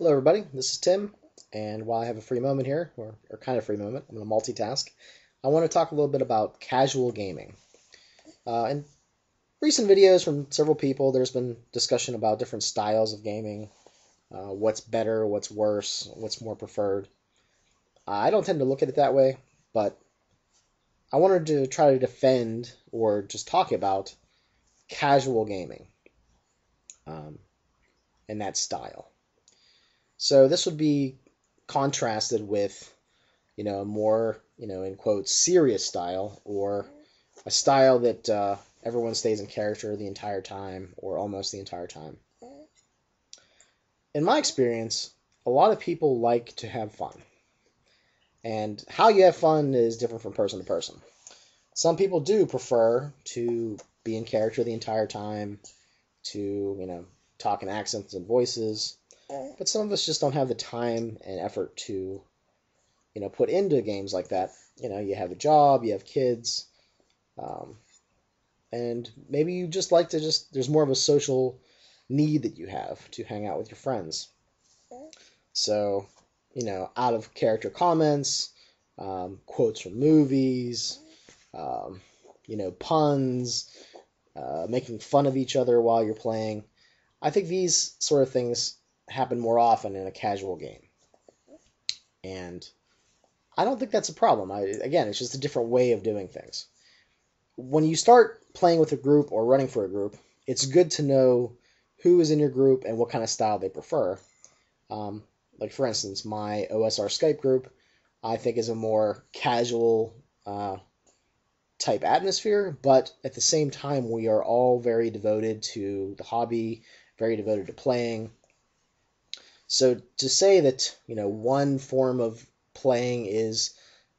Hello, everybody. This is Tim, and while I have a free moment here, or kind of free moment, I'm going to multitask. I want to talk a little bit about casual gaming. In recent videos from several people, there's been discussion about different styles of gaming, what's better, what's worse, what's more preferred. I don't tend to look at it that way, but I wanted to try to defend or just talk about casual gaming um, and that style. So this would be contrasted with, a more, in quotes, serious style, or a style that everyone stays in character the entire time, or almost the entire time. In my experience, a lot of people like to have fun. And how you have fun is different from person to person. Some people do prefer to be in character the entire time, to, talk in accents and voices. But some of us just don't have the time and effort to, put into games like that. You have a job, you have kids, and maybe you just like to there's more of a social need that you have to hang out with your friends. So, out of character comments, quotes from movies, puns, making fun of each other while you're playing. I think these sort of things happen more often in a casual game. And I don't think that's a problem. Again, it's just a different way of doing things. When you start playing with a group or running for a group, it's good to know who is in your group and what kind of style they prefer. Like, for instance, my OSR Skype group, I think, is a more casual type atmosphere, but at the same time, we are all very devoted to the hobby, very devoted to playing. So to say that, one form of playing is,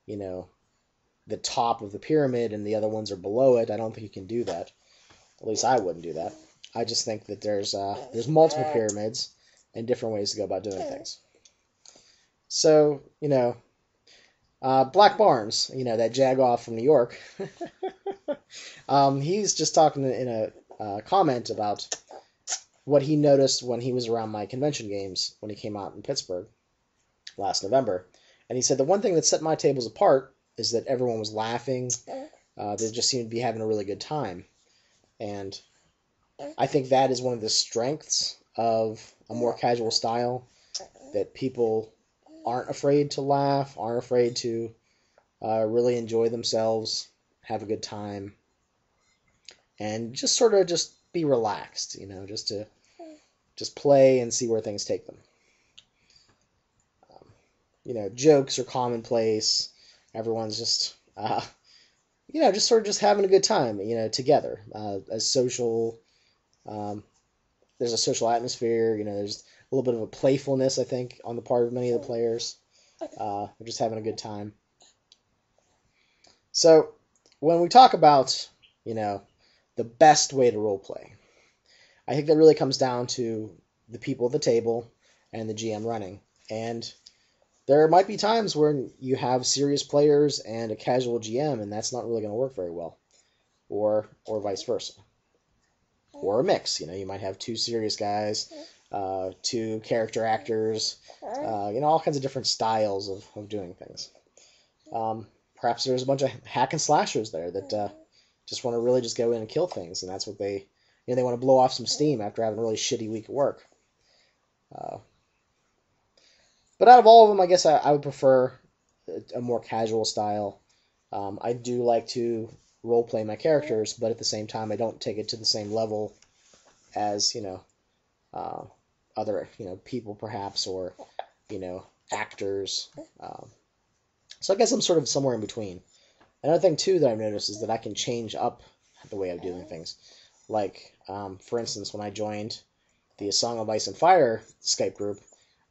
the top of the pyramid and the other ones are below it, I don't think you can do that. At least I wouldn't do that. I just think that there's multiple pyramids and different ways to go about doing things. So, Black Barnes, that jagoff from New York, he's just talking in a comment about what he noticed when he was around my convention games when he came out in Pittsburgh last November. And he said the one thing that set my tables apart is that everyone was laughing. They just seemed to be having a really good time. And I think that is one of the strengths of a more casual style, that people aren't afraid to laugh, aren't afraid to really enjoy themselves, have a good time, and just sort of just be relaxed, just play and see where things take them. Jokes are commonplace. Everyone's just, just sort of just having a good time, together. A social, there's a social atmosphere. There's a little bit of a playfulness, I think, on the part of many of the players. They're just having a good time. So when we talk about, the best way to roleplay, I think that really comes down to the people at the table and the GM running. And there might be times when you have serious players and a casual GM, and that's not really going to work very well, or vice versa, or a mix. You might have two serious guys, two character actors, all kinds of different styles of doing things. Perhaps there's a bunch of hack and slashers there that just want to really just go in and kill things, and that's what they want to blow off some steam after having a really shitty week at work. But out of all of them, I guess I would prefer a more casual style. I do like to roleplay my characters, but at the same time, I don't take it to the same level as, other, people perhaps, or, actors. So I guess I'm sort of somewhere in between. Another thing, too, that I've noticed is that I can change up the way I'm doing things. Like, for instance, when I joined the A Song of Ice and Fire Skype group,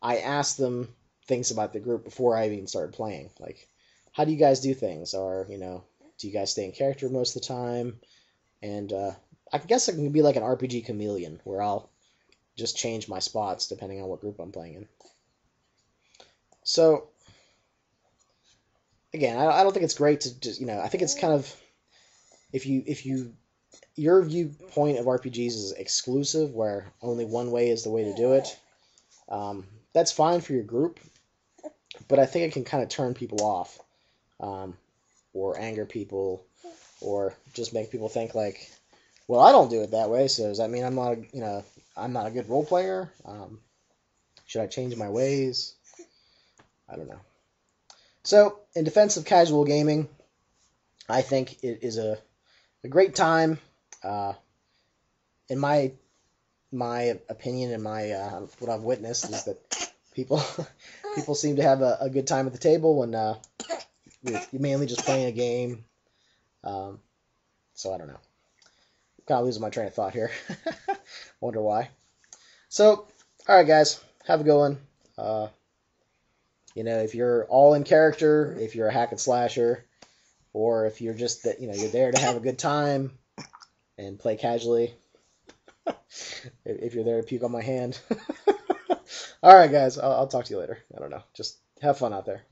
I asked them things about the group before I even started playing. Like, how do you guys do things? Or, do you guys stay in character most of the time? And I guess I can be like an RPG chameleon, where I'll just change my spots depending on what group I'm playing in. So, again, I don't think it's great to just, I think it's kind of, if your viewpoint of RPGs is exclusive, where only one way is the way to do it, that's fine for your group, but I think it can kind of turn people off, or anger people, or just make people think like, well, I don't do it that way, so does that mean I'm not, I'm not a good role player? Should I change my ways? I don't know. So, in defense of casual gaming, I think it is a great time. In my opinion and my what I've witnessed is that people people seem to have a good time at the table when you're mainly just playing a game. So I don't know. I'm kind of losing my train of thought here. Wonder why. So, all right, guys, have a good one. If you're all in character, if you're a hack and slasher, or if you're just that, you're there to have a good time and play casually. If you're there to puke on my hand. All right, guys, I'll talk to you later. I don't know. Just have fun out there.